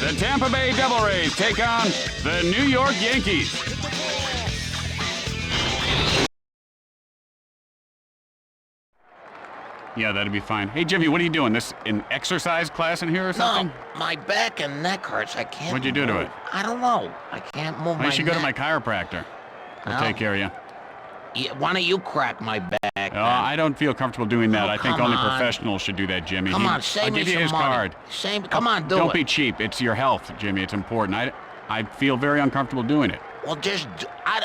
The Tampa Bay Devil Rays take on the New York Yankees. Yeah, that'd be fine. Hey, Jimmy, what are you doing? This an exercise class in here or something? No, my back and neck hurts. I can't What'd you do to it? I don't know. I can't move my You should go to my neck. chiropractor. He'll take care of you. Yeah, why don't you crack my back? I don't feel comfortable doing that. Oh, I think come only on. professionals should do that, Jimmy. Come on, save I'll me give you some his money. card. Come on, do it. Don't be cheap. It's your health, Jimmy. It's important. I feel very uncomfortable doing it. Well, just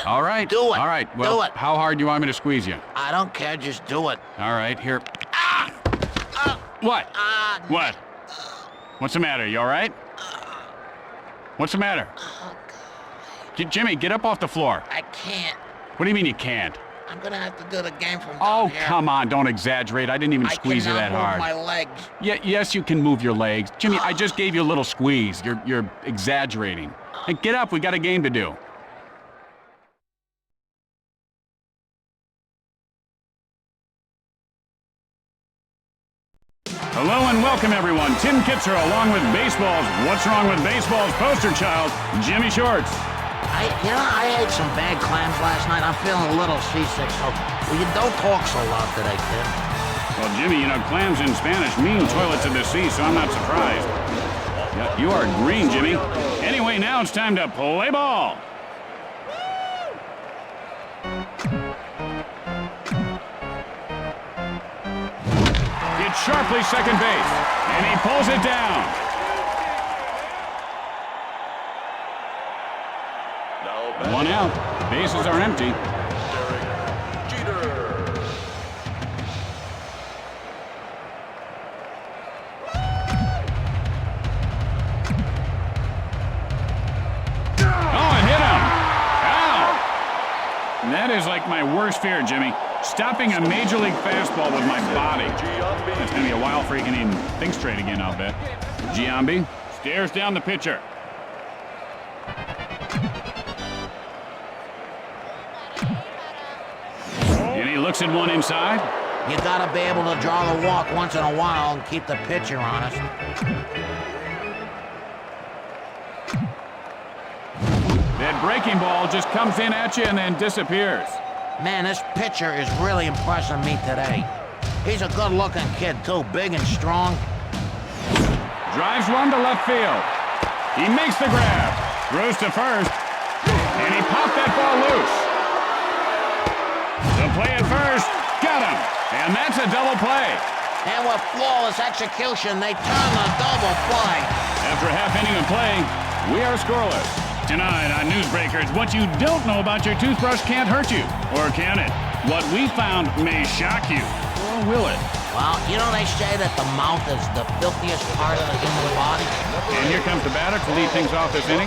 All right. do it. All right. Well, do it. how hard do you want me to squeeze you? I don't care. Just do it. All right. Here. What? What? What's the matter? You all right? What's the matter? Jimmy, get up off the floor. I can't. What do you mean you can't? I'm gonna have to do the game from down Oh, here. come on. Don't exaggerate. I didn't even squeeze you that hard. I cannot move my legs. Yes, you can move your legs. Jimmy, I just gave you a little squeeze. You're exaggerating. Hey, get up. We got a game to do. Hello and welcome, everyone. Tim Kitzer, along with baseball's What's Wrong with Baseball's poster child, Jimmy Shorts. I ate some bad clams last night. I'm feeling a little seasick, so you don't talk so loud today, kid. Well, Jimmy, clams in Spanish mean toilets of the sea, so I'm not surprised. Yeah, you are green, Jimmy. Anyway, now it's time to play ball. Hits sharply second base, and he pulls it down. One out. Bases are empty. That is like my worst fear, Jimmy. Stopping a major league fastball with my body. That's going to be a while before he can even think straight again, I'll bet. Giambi stares down the pitcher. And he looks at one inside. You gotta be able to draw the walk once in a while and keep the pitcher honest. That breaking ball just comes in at you and then disappears. Man, this pitcher is really impressing me today. He's a good-looking kid, too, big and strong. Drives one to left field. He makes the grab. Throws to first. And he popped that ball loose. The play at first. Got him. And that's a double play. And with flawless execution, they turn the double play. After a half inning of play, we are scoreless. Tonight on Newsbreakers, what you don't know about your toothbrush can't hurt you. Or can it? What we found may shock you. Or will it? Well, they say that the mouth is the filthiest part of the human body. And here comes the batter to lead things off this inning.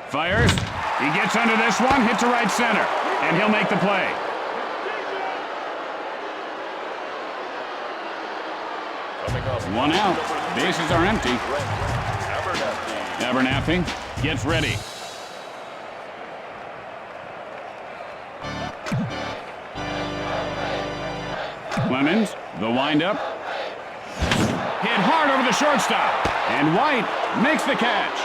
Fires. He gets under this one, hit to right center, and he'll make the play. One out. Bases are empty. Abernathy gets ready. Clemens, the windup. Hit hard over the shortstop. And White makes the catch.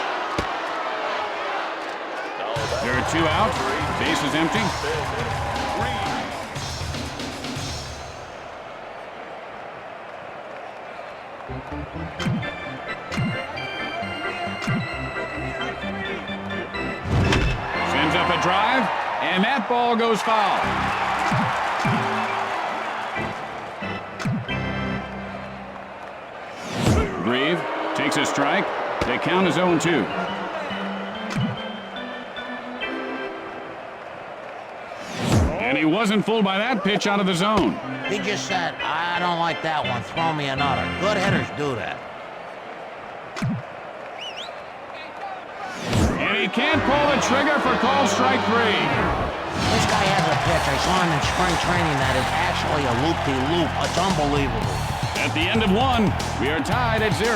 There are two out. Bases empty. Sends up a drive, and that ball goes foul. Grieve takes a strike. The count is 0-2. And he wasn't fooled by that pitch out of the zone. He just said, I don't like that one, throw me another. Good hitters do that. And he can't pull the trigger for call strike 3. This guy has a pitch. I saw him in spring training that is actually a loop-de-loop. It's unbelievable. At the end of one, we are tied at 0.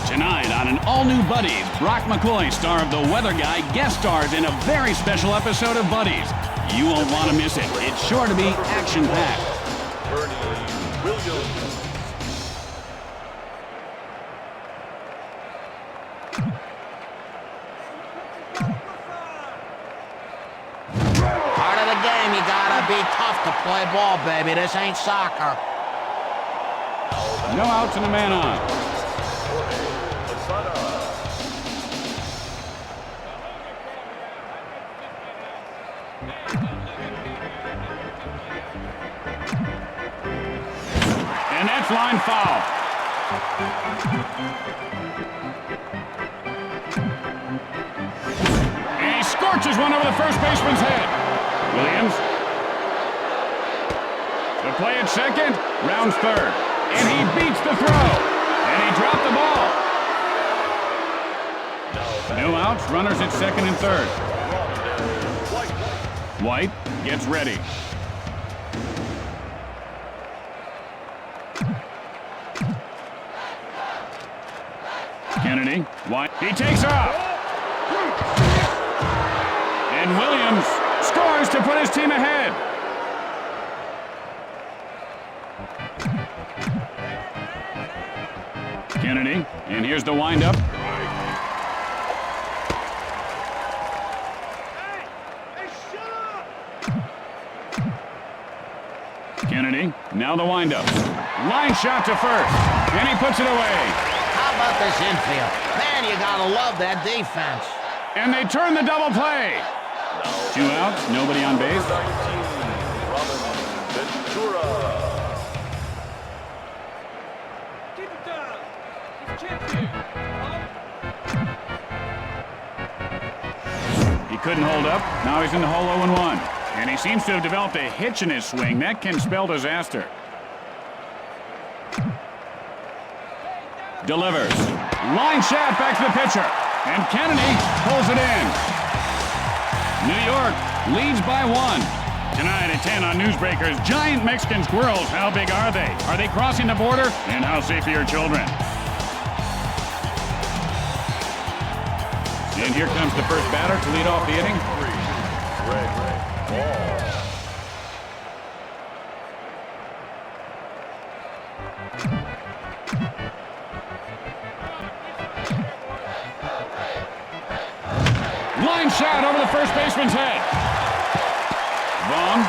Tonight on an all-new Buddies, Brock McCoy, star of The Weather Guy, guest stars in a very special episode of Buddies. You won't want to miss it. It's sure to be action-packed. Part of the game, you gotta be tough to play ball, baby. This ain't soccer. No outs and a man on. And that's line foul. And he scorches one over the first baseman's head. Williams. The play at second, rounds third. And he beats the throw. And he dropped the ball. No outs, runners at second and third. White gets ready. Kennedy, White, he takes off. And Williams scores to put his team ahead. Kennedy, and here's the windup. Kennedy, now the windup. Line shot to first, and he puts it away. How about this infield? Man, you gotta love that defense. And they turn the double play. 2 outs, nobody on base. He couldn't hold up. Now he's in the hole 0-1. And he seems to have developed a hitch in his swing. That can spell disaster. Delivers. Line shot back to the pitcher. And Kennedy pulls it in. New York leads by 1. Tonight at 10 on Newsbreakers, giant Mexican squirrels. How big are they? Are they crossing the border? And how safe are your children? And here comes the first batter to lead off the inning. Line shot over the first baseman's head. Vaughn.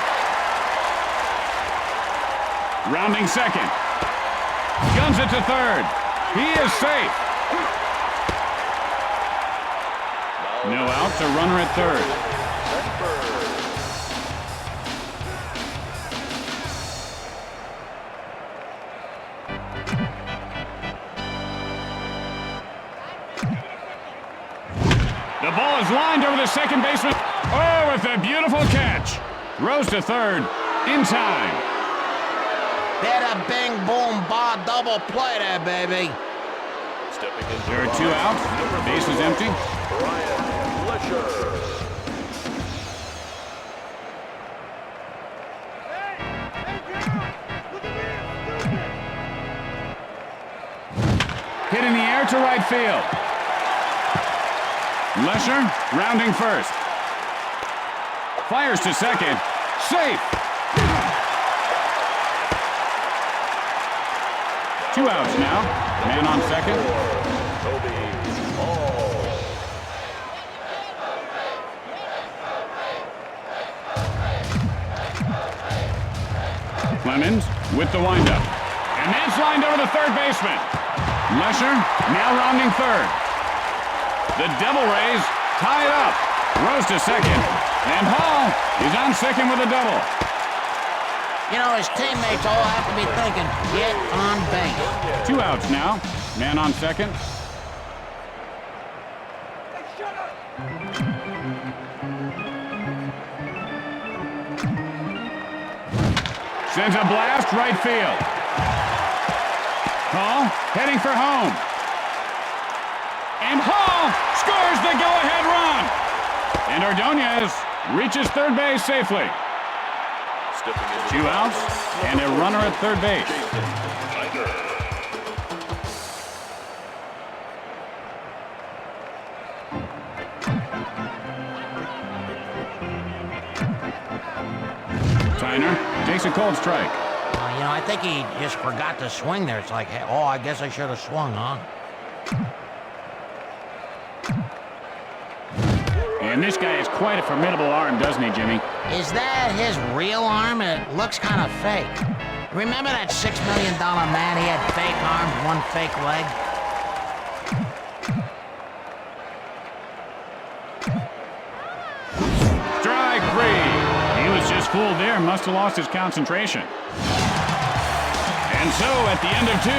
Rounding second. Guns it to third. He is safe. No outs, a runner at third. The ball is lined over the second baseman. Oh, with a beautiful catch. Rose to third in time. Bada bing boom ba double play there, baby. There are 2 outs. The base is empty. Hit in the air to right field. Lesher rounding first. Fires to second. Safe. 2 outs now. Man on second. Clemens with the windup. And that's lined over the third baseman. Lesher now rounding third. The Devil Rays tie it up. Rose to second. And Hall is on second with a double. You know, his teammates all have to be thinking, get on base. 2 outs now. Man on second. Sends a blast right field. Hall heading for home. And Hall scores the go-ahead run. And Ordonez reaches third base safely. 2 outs and a runner at third base. Tyner takes a cold strike. You know, I think he just forgot to swing there. It's like, hey, oh, I guess I should have swung, huh? And this guy has quite a formidable arm, doesn't he, Jimmy? Is that his real arm? It looks kind of fake. Remember that $6 million man? He had fake arms, one fake leg. Strike 3. He was just fooled there. Must have lost his concentration. And so, at the end of 2,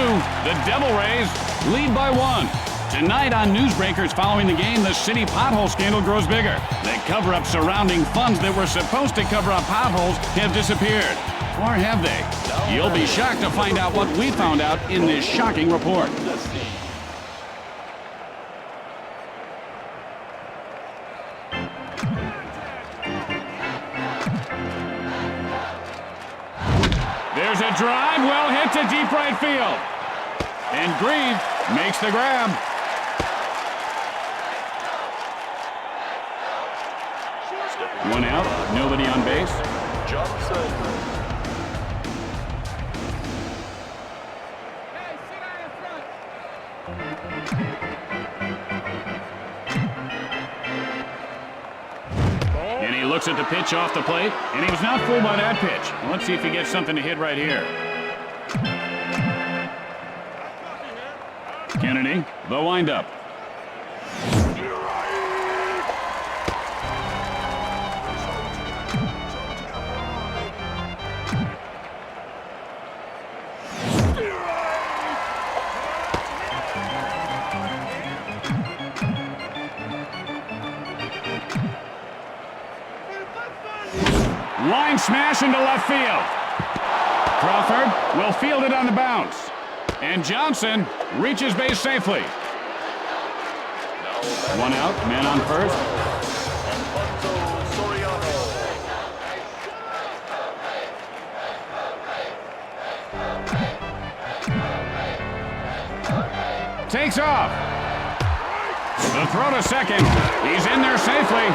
the Devil Rays lead by 1. Tonight on Newsbreakers following the game, the city pothole scandal grows bigger. The cover-up surrounding funds that were supposed to cover up potholes have disappeared. Or have they? You'll be shocked to find out what we found out in this shocking report. There's a drive, well hit to deep right field. And Grieve makes the grab. One out, nobody on base. Johnson. And he looks at the pitch off the plate, and he was not fooled by that pitch. Let's see if he gets something to hit right here. Kennedy, the windup. Line smash into left field. Crawford will field it on the bounce. And Johnson reaches base safely. One out, man on first. Takes off. The throw to second. He's in there safely.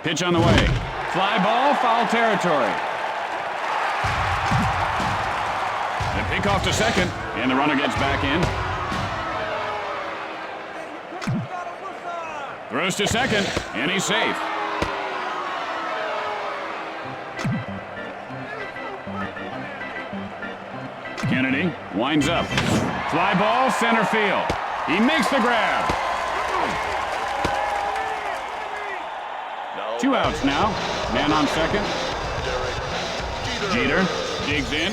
Pitch on the way. Fly ball, foul territory. The pick off to second, and the runner gets back in. Throws to second, and he's safe. Kennedy winds up. Fly ball, center field. He makes the grab. 2 outs now. Man on second. Jeter digs in.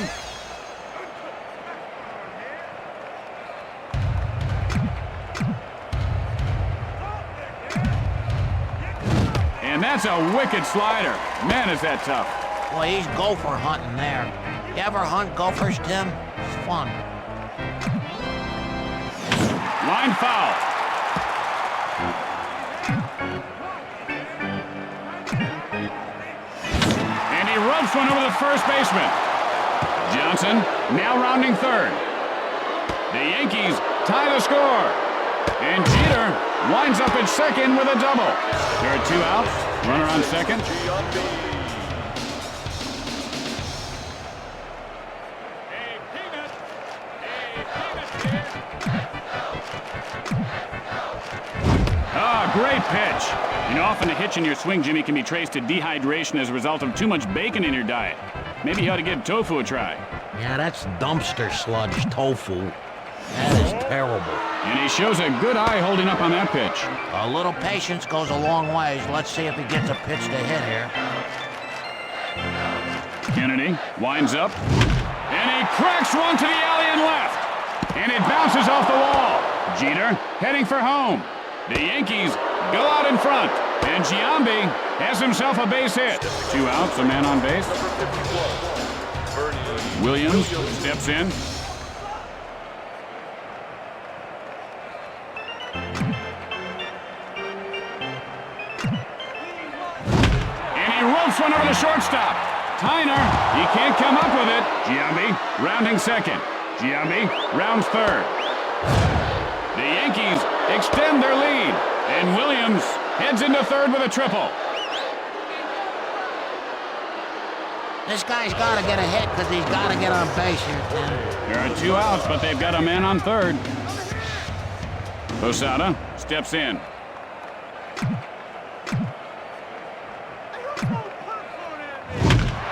And that's a wicked slider. Man, is that tough. Well, he's gopher hunting there. You ever hunt gophers, Tim? It's fun. Line foul. And he rubs one over the first baseman. Johnson now rounding third. The Yankees tie the score. And Jeter winds up at second with a double. There are 2 outs. Runner on second. Great pitch. You know, often a hitch in your swing, Jimmy, can be traced to dehydration as a result of too much bacon in your diet. Maybe you ought to give tofu a try. Yeah, that's dumpster sludge tofu. That is terrible. And he shows a good eye holding up on that pitch. A little patience goes a long ways. Let's see if he gets a pitch to hit here. Kennedy winds up. And he cracks one to the alley and left. And it bounces off the wall. Jeter heading for home. The Yankees go out in front, and Giambi has himself a base hit. 2 outs, a man on base. Williams steps in. And he ropes one over the shortstop. Tyner, he can't come up with it. Giambi rounding second. Giambi rounds third. The Yankees extend their lead, and Williams heads into third with a triple. This guy's got to get a hit because he's got to get on base here, Tim. There are 2 outs, but they've got a man on third. Posada steps in.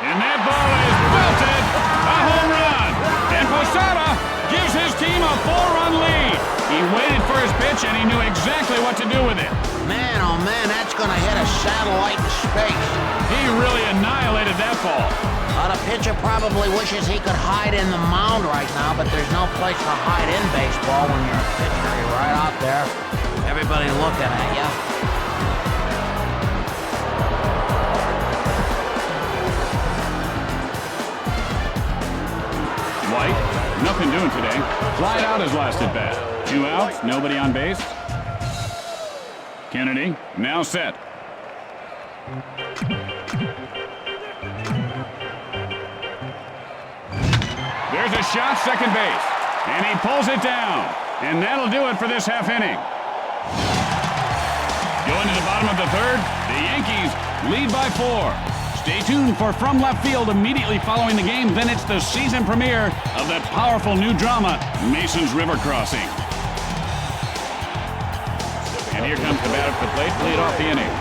And that ball is belted. A home run. And Posada gives his team a 4-run lead. He waited for his pitch, and he knew exactly what to do with it. Man, oh man, that's going to hit a satellite in space. He really annihilated that ball. The pitcher probably wishes he could hide in the mound right now, but there's no place to hide in baseball when you're a pitcher. You're right out there. Everybody looking at you. White, nothing doing today. Fly out his last at bat. 2 outs, nobody on base. Kennedy, now set. There's a shot, second base. And he pulls it down. And that'll do it for this half inning. Going to the bottom of the third, the Yankees lead by 4. Stay tuned for From Left Field immediately following the game. Then it's the season premiere of that powerful new drama, Mason's River Crossing. And here comes the batter at the plate to lead off the inning.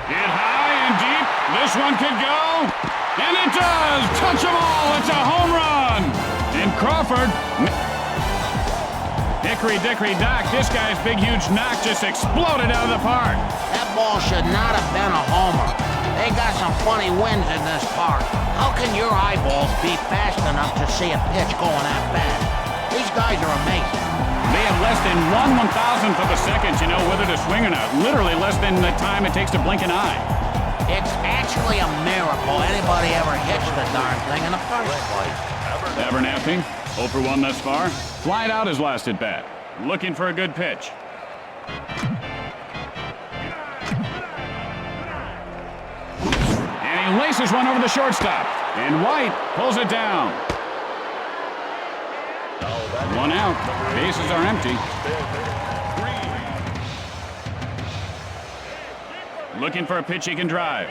Hit high and deep. This one could go. And it does! Touch them all! It's a home run! And Crawford... Hickory dickory dock, this guy's big huge knock just exploded out of the park. That ball should not have been a homer. They got some funny winds in this park. How can your eyeballs be fast enough to see a pitch going that fast? These guys are amazing. They have less than 1/1000th of a second, you know, whether to swing or not. Literally less than the time it takes to blink an eye. It's actually a miracle anybody ever hits the darn thing in the first place. Abernathy, 0 for 1 thus far. Flied out his last at bat. Looking for a good pitch. And he laces one over the shortstop. And White pulls it down. 1 out. Bases are empty. Looking for a pitch he can drive.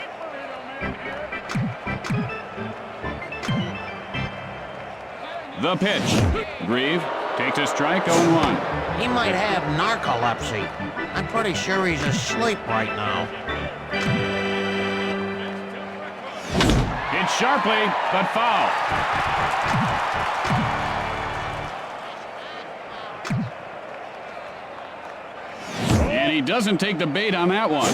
The pitch. Grieve takes a strike, 0-1. He might have narcolepsy. I'm pretty sure he's asleep right now. Hit sharply, but foul. And he doesn't take the bait on that one.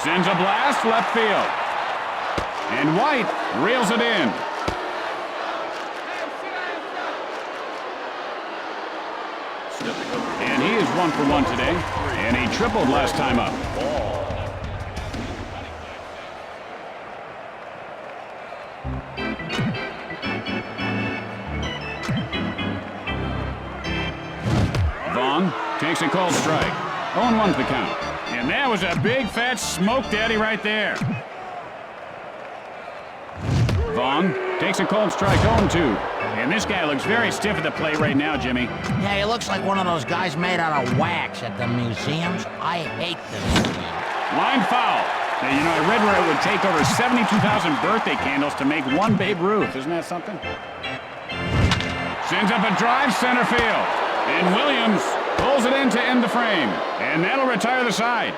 Sends a blast left field. And White reels it in. And he is 1 for 1 today. And he tripled last time up. Vaughn takes a cold strike. 0-1's the count. And that was a big fat smoke daddy right there. Vaughn takes a cold strike, 0-2. And this guy looks very stiff at the plate right now, Jimmy. Yeah, he looks like one of those guys made out of wax at the museums. I hate them. Line foul. Now, you know, I read where it would take over 72,000 birthday candles to make one Babe Ruth. Isn't that something? Sends up a drive center field. And Williams pulls it in to end the frame. And that'll retire the side.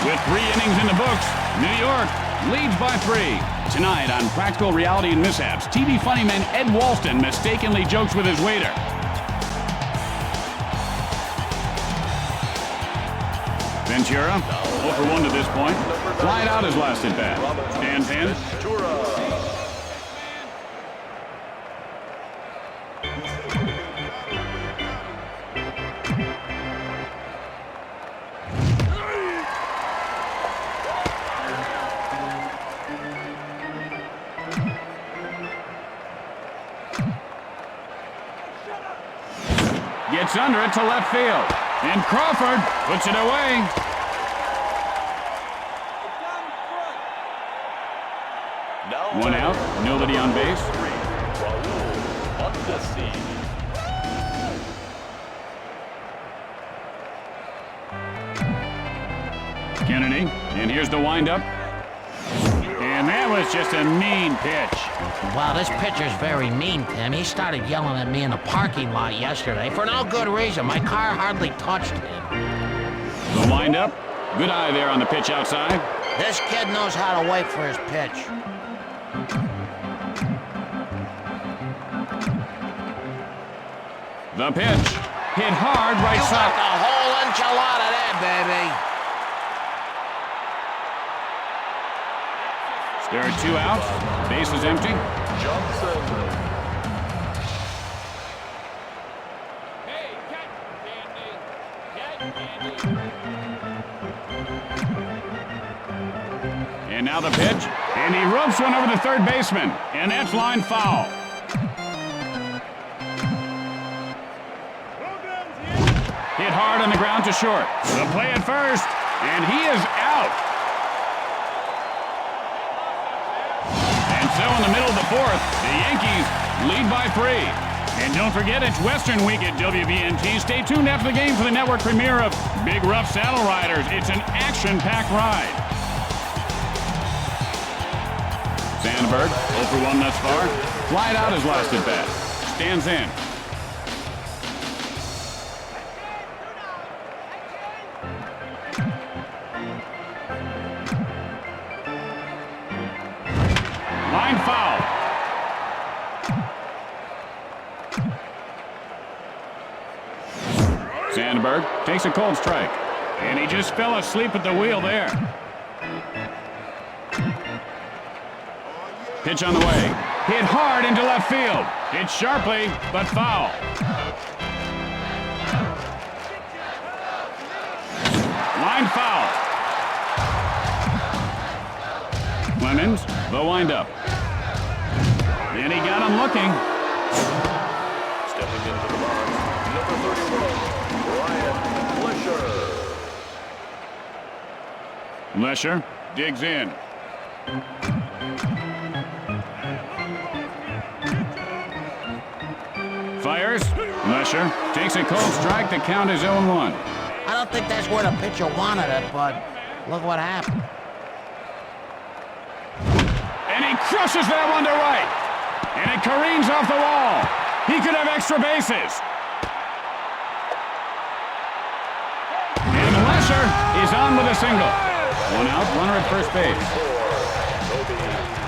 With 3 innings in the books, New York leads by 3. Tonight on Practical Reality and Mishaps, TV funny man Ed Walston mistakenly jokes with his waiter. Ventura, 0 for 1 to this point. Flied out his last at bat. Stands in. Gets under it to left field. And Crawford puts it away. One out, nobody on base. Kennedy, and here's the windup. And that was just a mean pitch. Well, this pitcher's very mean, Tim. He started yelling at me in the parking lot yesterday for no good reason. My car hardly touched him. The windup. Good eye there on the pitch outside. This kid knows how to wait for his pitch. The pitch. Hit hard right You side. got the whole enchilada there, baby. There are 2 outs. Base is empty. Johnson. And now the pitch. And he ropes one over the third baseman. And that's line foul. Hit hard on the ground to short. The play at first. And he is out. And so in the middle of the fourth, the Yankees lead by 3. And don't forget, it's Western Week at WBNT. Stay tuned after the game for the network premiere of Big Rough Saddle Riders. It's an action-packed ride. Sandberg, 0 for 1 thus far. Flied out his last at bat. Stands in. Line foul. Sandberg takes a cold strike. And he just fell asleep at the wheel there. Pitch on the way. Hit hard into left field. Hit sharply, but foul. Line foul. Clemens, the windup. And he got him looking. Stepping into the box, number 31, Ryan Lesher. Lesher digs in. Fires. Lesher takes a cold strike. The count is 0-1. I don't think that's where the pitcher wanted it, but look what happened. And he crushes that one to right. And it careens off the wall. He could have extra bases. And Lesher is on with a single. 1 out, runner at first base.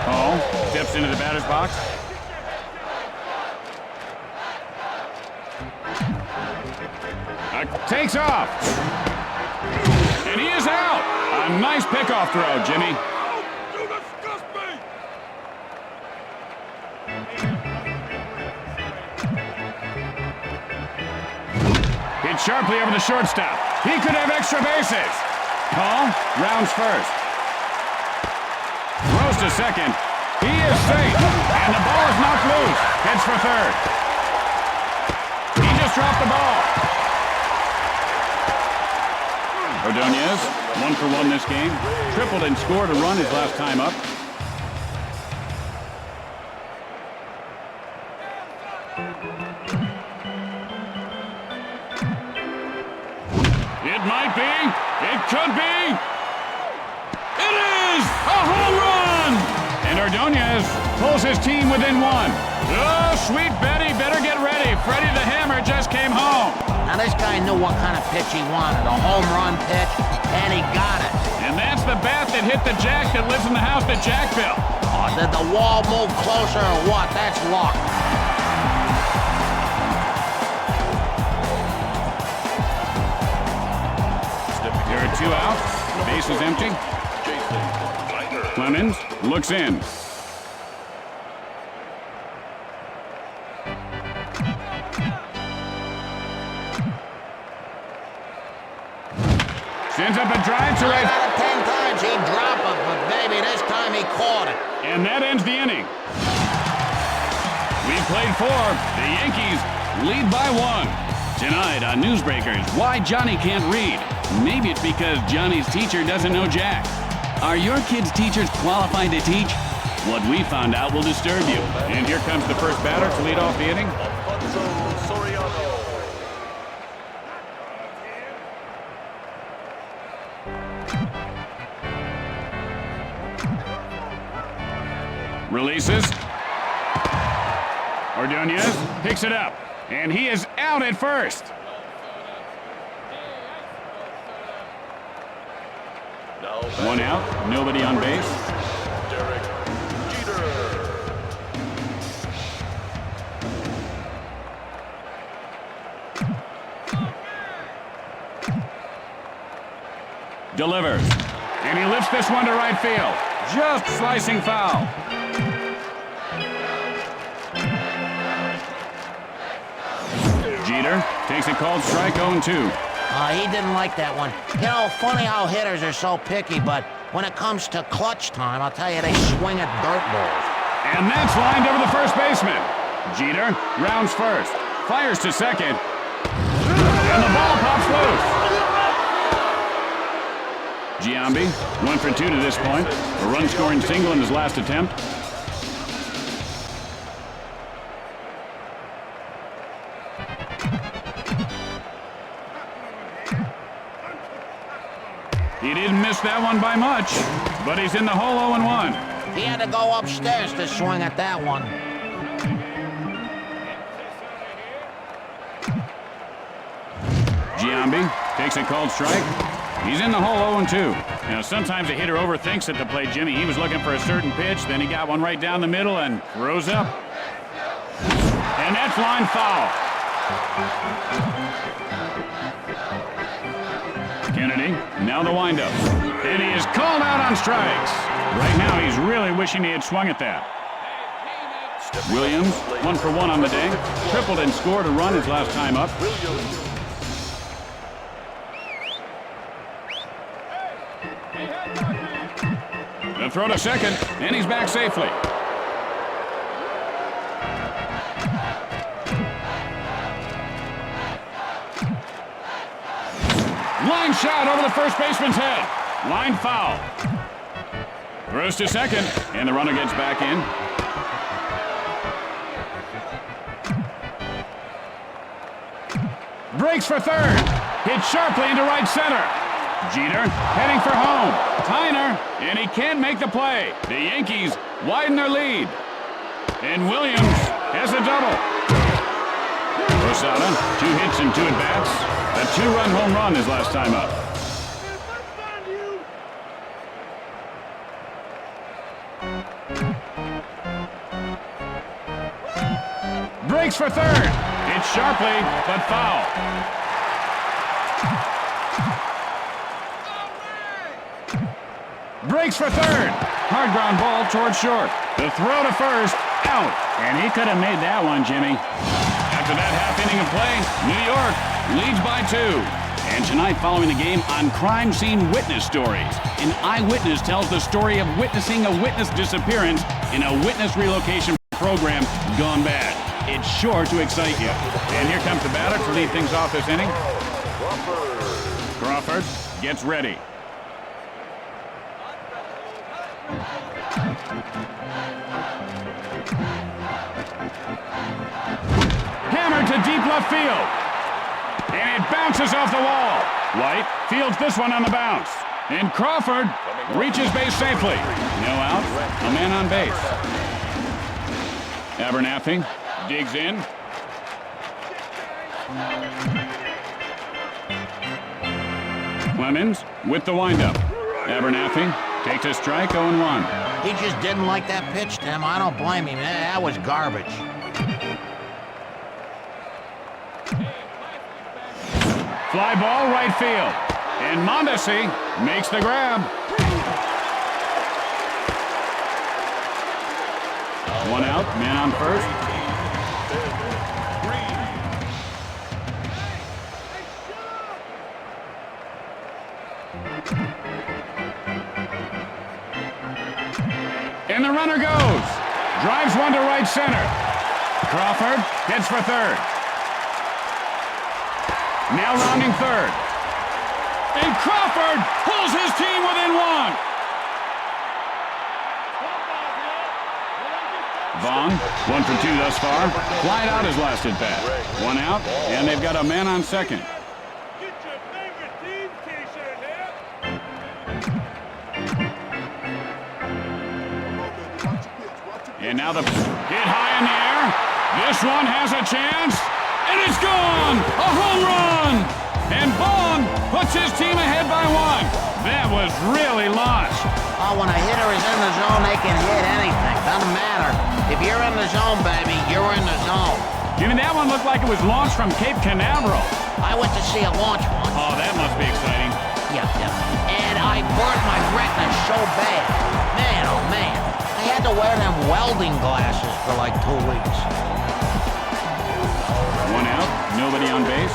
Hall steps into the batter's box. Takes off. And he is out. A nice pickoff throw, Jimmy. You disgust me! Hit sharply over the shortstop. He could have extra bases. Hall rounds first. Throws to second. He is safe. And the ball is knocked loose. Heads for third. He just dropped the ball. Ordonez, 1 for 1 this game. Tripled and scored a run his last time up. It might be. It could be. It is a home run! And Ordonez pulls his team within 1. Oh, sweet Betty, better get ready. Freddie the Hammer just came home. Now, this guy knew what kind of pitch he wanted, a home run pitch, and he got it. And that's the bat that hit the jack that lives in the house that Jack built. Oh, did the wall move closer or what? That's luck. There are 2 outs. The base is empty. Clemens looks in. Sends up a drive to 9 right. out of 10 times he'd drop it, but baby, this time he caught it. And that ends the inning. We've played 4. The Yankees lead by 1. Tonight on Newsbreakers, why Johnny can't read. Maybe it's because Johnny's teacher doesn't know Jack. Are your kids' teachers qualified to teach? What we found out will disturb you. And here comes the first batter to lead off the inning. Releases. Ordonez picks it up, and he is out at first. One out, nobody on base. Delivers, and he lifts this one to right field. Just slicing foul. Jeter takes a called strike 0-2. He didn't like that one. You know, funny how hitters are so picky, but when it comes to clutch time, I'll tell you, they swing at dirt balls. And that's lined over the first baseman. Jeter rounds first, fires to second, and the ball pops loose. Giambi, 1 for 2 to this point. A run-scoring single in his last attempt. He didn't miss that one by much, but he's in the hole 0-1. He had to go upstairs to swing at that one. Giambi takes a called strike. He's in the hole 0-2. Now, sometimes a hitter overthinks at the plate, Jimmy. He was looking for a certain pitch, then he got one right down the middle and throws up. And that's line foul. Kennedy, now the windup. And he is called out on strikes. Right now, he's really wishing he had swung at that. Williams, 1 for 1 on the day. Tripled and scored a run his last time up. The throw to second, and he's back safely. Line shot over the first baseman's head. Line foul. Throws to second, and the runner gets back in. Breaks for third. Hit sharply into right center. Jeter heading for home. Tyner, and he can't make the play. The Yankees widen their lead. And Williams has a double. Rosada, 2 hits and 2 at-bats. A 2-run home run his last time up. Breaks for third. Hits sharply, but foul. Breaks for third. Hard ground ball towards short. The throw to first. Out. And he could have made that one, Jimmy. After that half inning of play, New York leads by 2. And tonight, following the game, on Crime Scene Witness Stories. An eyewitness tells the story of witnessing a witness disappearance in a witness relocation program gone bad. It's sure to excite you. And here comes the batter to lead things off this inning. Crawford gets ready. Hammered to deep left field. And it bounces off the wall. White fields this one on the bounce. And Crawford reaches base safely. No out, a man on base. Abernathy digs in. Clemens with the windup. Abernathy takes a strike, 0-1. He just didn't like that pitch, Tim. I don't blame him. That was garbage. Fly ball right field. And Mondesi makes the grab. 1 out, man on first. And the runner goes. Drives one to right center. Crawford hits for third. Now rounding third. And Crawford pulls his team within one. Vaughn, 1 for 2 thus far. Flied out his last at bat. 1 out, and they've got a man on second. Get your favorite team t-shirt here. And now the hit high in the air. This one has a chance, and it's gone! A home run! And Vaughn puts his team ahead by 1. That was really launched. Oh, when a hitter is in the zone, they can hit anything. Doesn't matter. If you're in the zone, baby, you're in the zone. Jimmy, that one looked like it was launched from Cape Canaveral. I went to see a launch once. Oh, that must be exciting. Yeah. And I burnt my retina so bad. Man, oh man. I had to wear them welding glasses for like 2 weeks. 1 out, nobody on base.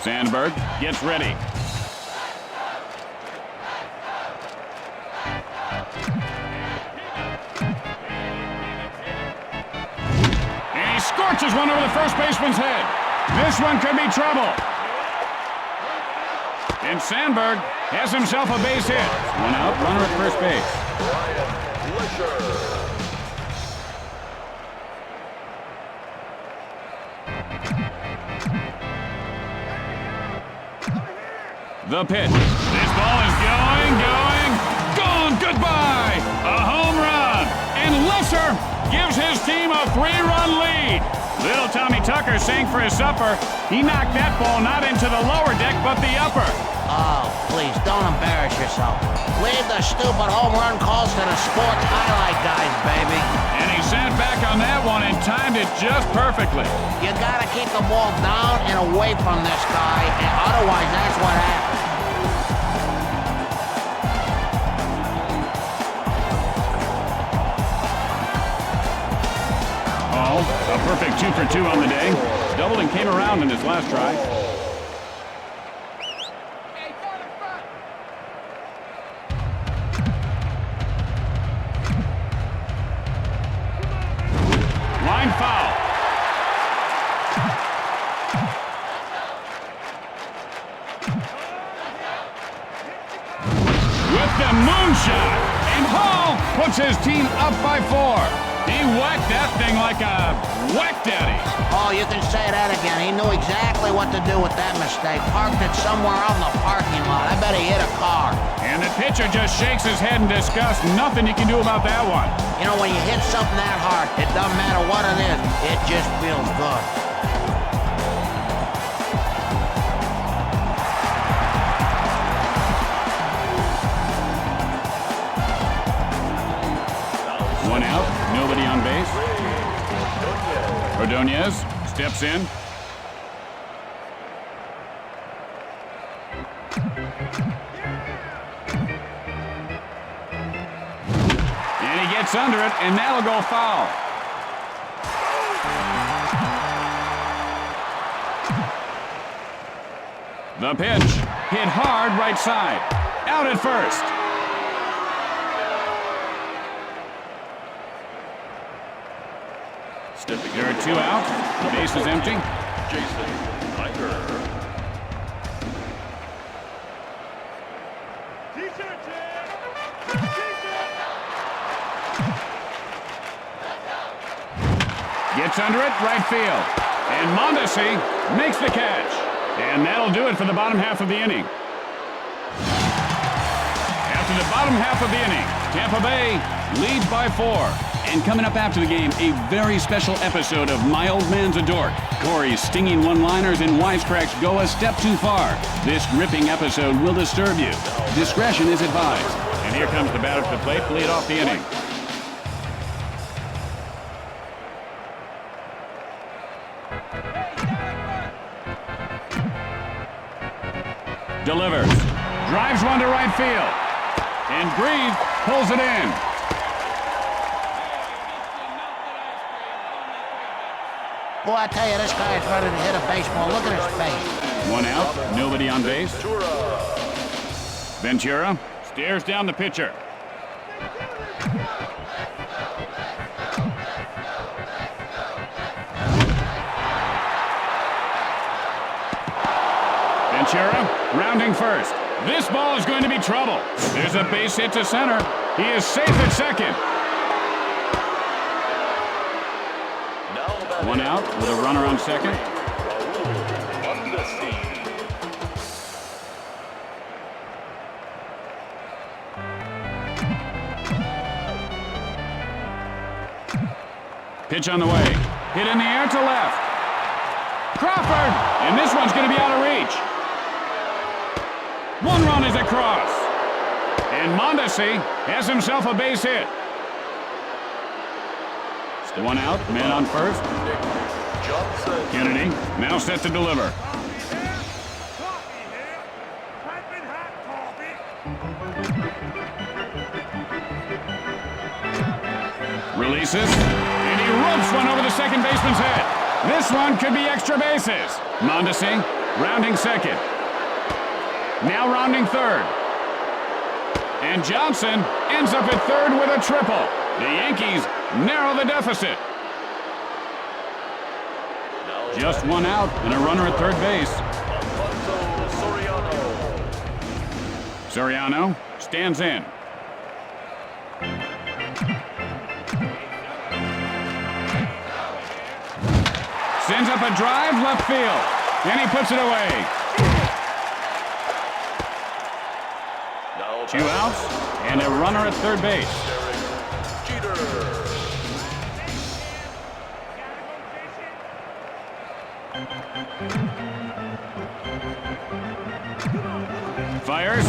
Sandberg gets ready. And he scorches one over the first baseman's head. This one could be trouble. And Sandberg has himself a base hit. 1 out, runner at first base. The pitch. This ball is gone, goodbye! A home run! And Lesser gives his team a 3-run lead. Little Tommy Tucker sang for his supper. He knocked that ball not into the lower deck, but the upper. Oh, please, don't embarrass yourself. Leave the stupid home run calls to the sports highlight guys, baby. And he sat back on that one and timed it just perfectly. You gotta keep the ball down and away from this guy, and otherwise that's what happens. Oh, a perfect 2 for 2 on the day. Doubled and came around in his last try. Line foul. With the moonshot. And Hall puts his team up by 4. He whacked that thing like a whack daddy. Oh, you can say that again. He knew exactly what to do with that mistake. Parked it somewhere out in the parking lot. I bet he hit a car. And the pitcher just shakes his head in disgust. Nothing you can do about that one. You know, when you hit something that hard, it doesn't matter what it is. It just feels good. One out, nobody on base. Ordonez steps in. And he gets under it, and that'll go foul. The pitch, hit hard right side. Out at first. There are 2 out. The base is empty. Jason Tiger. T-shirt, Gets under it, right field. And Mondesi makes the catch. And that'll do it for the bottom half of the inning. After the bottom half of the inning, Tampa Bay leads by 4. And coming up after the game, a very special episode of My Old Man's a Dork. Corey's stinging one-liners and wisecracks go a step too far. This gripping episode will disturb you. Discretion is advised. And here comes the batter to the plate to lead off the inning. Delivers. Drives one to right field. And Breathe pulls it in. Boy, I tell you, this guy's ready to hit a baseball. Look at his face. 1 out, nobody on base. Ventura stares down the pitcher. Ventura rounding first. This ball is going to be trouble. There's a base hit to center. He is safe at second. One out with a runner on second. Pitch on the way. Hit in the air to left. Crawford! And this one's going to be out of reach. One run is across. And Mondesi has himself a base hit. Still one out, man on first. Kennedy now set to deliver. Releases, and he ropes one over the second baseman's head. This one could be extra bases. Mondesi rounding second. Now rounding third. And Johnson ends up at third with a triple. The Yankees narrow the deficit. Just one out and a runner at third base. Soriano stands in. Sends up a drive left field. And he puts it away. 2 outs and a runner at third base. Fires.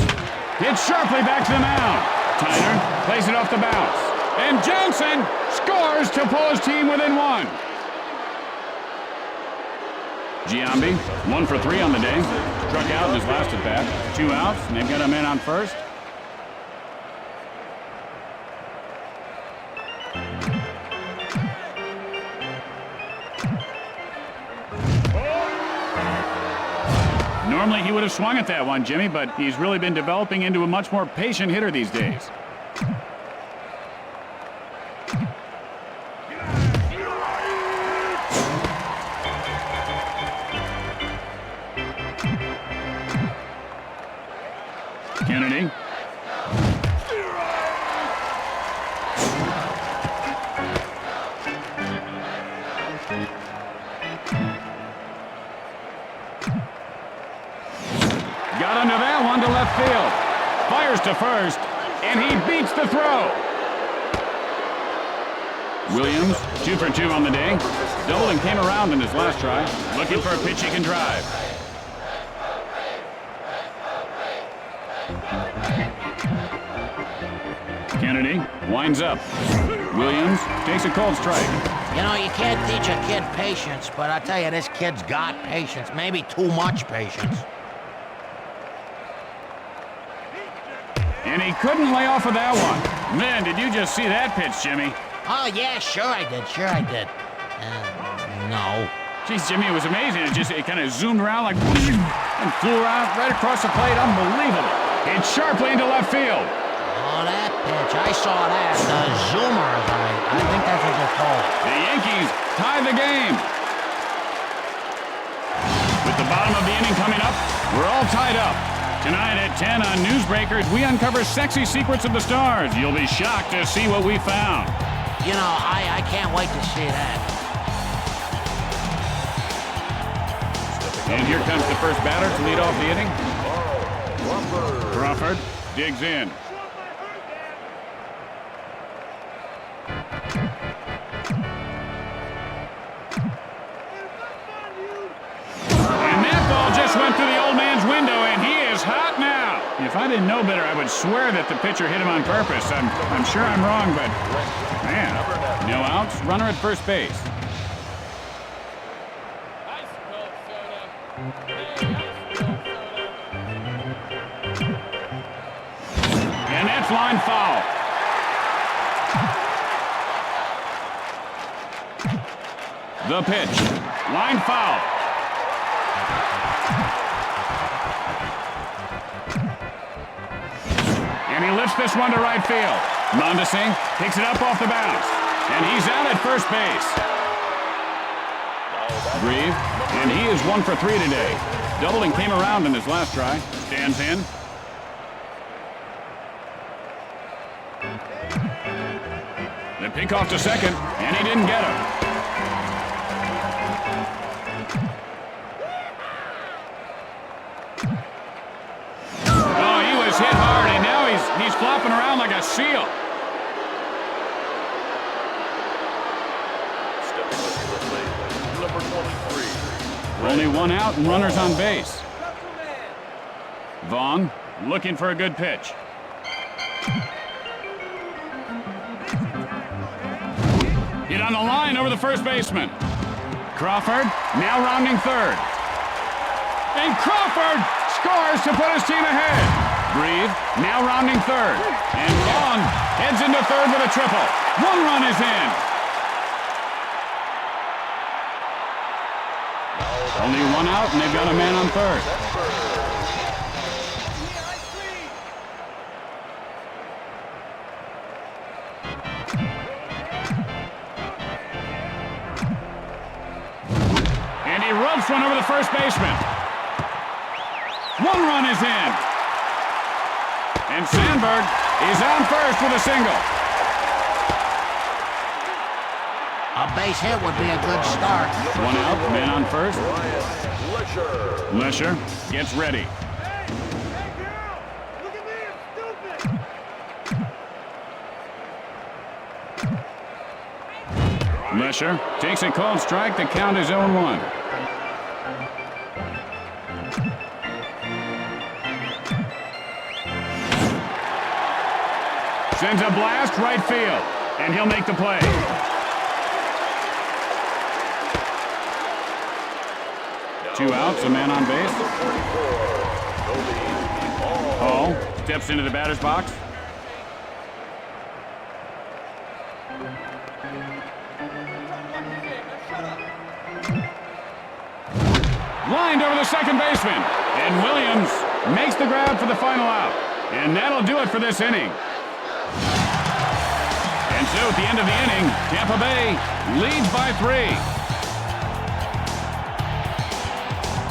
Hits sharply back to the mound. Tyner plays it off the bounce. And Johnson scores to pull his team within 1. Giambi, 1 for 3 on the day. Struck out in his last at bat. 2 outs, and they've got a man on first. Normally he would have swung at that one, Jimmy, but he's really been developing into a much more patient hitter these days. Kennedy. Got under that one to left field. Fires to first, and he beats the throw. Williams, 2 for 2 on the day. Doubled and came around in his last try. Looking for a pitch he can drive. Kennedy winds up. Williams takes a cold strike. You know, you can't teach a kid patience, but I tell you, this kid's got patience. Maybe too much patience. And he couldn't lay off of that one. Man, did you just see that pitch, Jimmy? Oh, yeah, sure I did. No. Geez, Jimmy, it was amazing. It kind of zoomed around like and flew around right across the plate. Unbelievable. Hit sharply into left field. Oh, that pitch. I saw that. The zoomer, I think that's what they're called. The Yankees tie the game. With the bottom of the inning coming up, we're all tied up. Tonight at 10 on Newsbreakers, we uncover sexy secrets of the stars. You'll be shocked to see what we found. You know, I can't wait to see that. And here comes the first batter to lead off the inning. Crawford digs in. And that ball just went through the old man's window, and he is hot now. If I didn't know better, I would swear that the pitcher hit him on purpose. I'm sure I'm wrong, but man, no outs, runner at first base. And that's line foul. The pitch, line foul. And he lifts this one to right field. Mondesi picks it up off the bounce. And he's out at first base. Grieve, and he is 1 for 3 today. Doubled and came around in his last try. Stands in. The pick off to second, and he didn't get him. Oh, he was hit hard, and now he's flopping around like a seal. Stepping up to the plate, number 23. Only one out and runners on base. Vaughn looking for a good pitch. Hit on the line over the first baseman. Crawford now rounding third. And Crawford scores to put his team ahead. Breathe now rounding third. And Vaughn heads into third with a triple. One run is in. Only one out, and they've got a man on third. And he rubs one over the first baseman. One run is in. And Sandberg is on first with a single. A base hit would be a good start. One out, man on first. Lesher gets ready. Lesher takes a called strike. The count is 0-1. Sends a blast right field, and he'll make the play. Two outs, a man on base. Hall steps into the batter's box. Lined over the second baseman. And Williams makes the grab for the final out. And that'll do it for this inning. And so at the end of the inning, Tampa Bay leads by 3.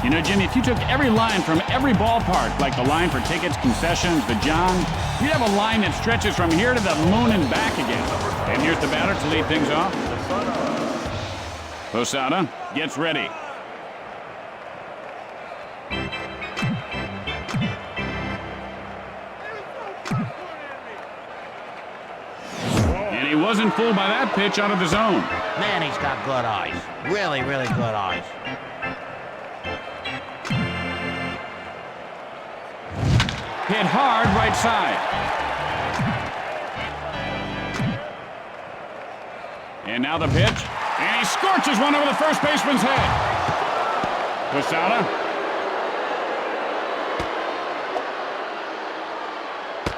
You know, Jimmy, if you took every line from every ballpark, like the line for tickets, concessions, the John, you'd have a line that stretches from here to the moon and back again. And here's the batter to lead things off. Posada gets ready. And he wasn't fooled by that pitch out of the zone. Man, he's got good eyes. Really, really good eyes. Hit hard right side. And now the pitch. And he scorches one over the first baseman's head. Posada.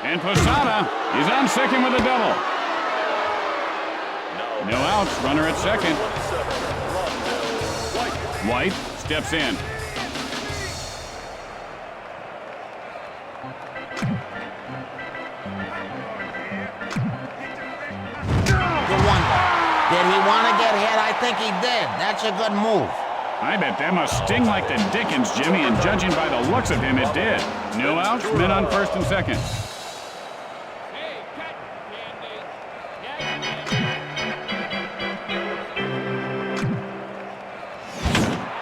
And Posada is on second with a double. No outs, runner at second. White steps in. Did he want to get hit? I think he did. That's a good move. I bet that must sting like the dickens, Jimmy, and judging by the looks of him, it did. No outs, men on first and second.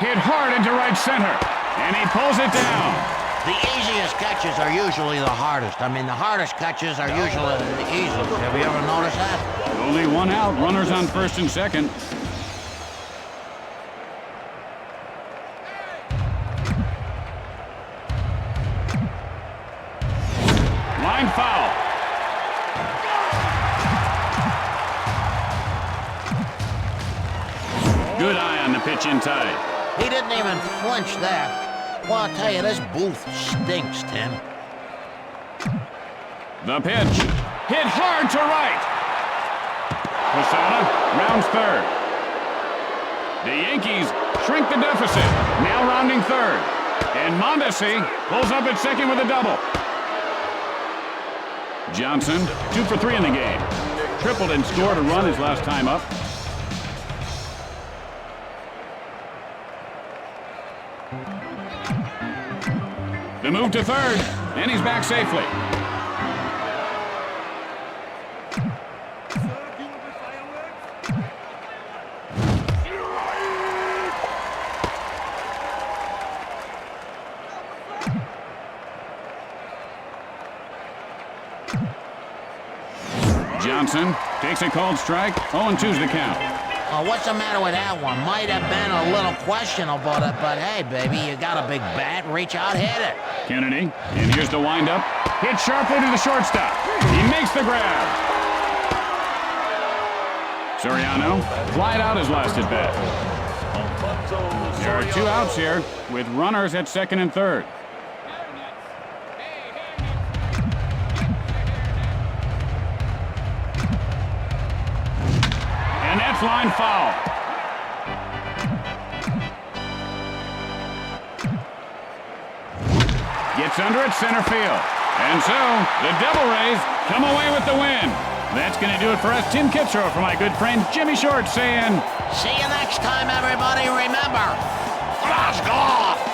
Hit hard into right center, and he pulls it down. The easiest catches are usually the hardest. I mean, the hardest catches are usually the easiest. Have you ever noticed that? Only one out, runners on first and second. Line foul. Good eye on the pitch inside. He didn't even flinch there. Well, I'll tell you, this booth stinks, Tim. The pitch. Hit hard to right. Posada rounds third. The Yankees shrink the deficit. Now rounding third. And Mondesi pulls up at second with a double. Johnson, 2 for 3 in the game. Tripled and scored a run his last time up. The move to third, and he's back safely. Johnson takes a called strike. 0-2's the count. What's the matter with that one? Might have been a little questionable, but hey, baby, you got a big bat. Reach out, hit it. Kennedy, and here's the windup. Hit sharply to the shortstop. He makes the grab. Soriano flied out his last at bat. There are 2 outs here with runners at second and third. And that's line foul. Gets under at center field. And so, the Devil Rays come away with the win. That's going to do it for us. Tim Kitzrow for my good friend Jimmy Short saying, see you next time, everybody. Remember, let's go!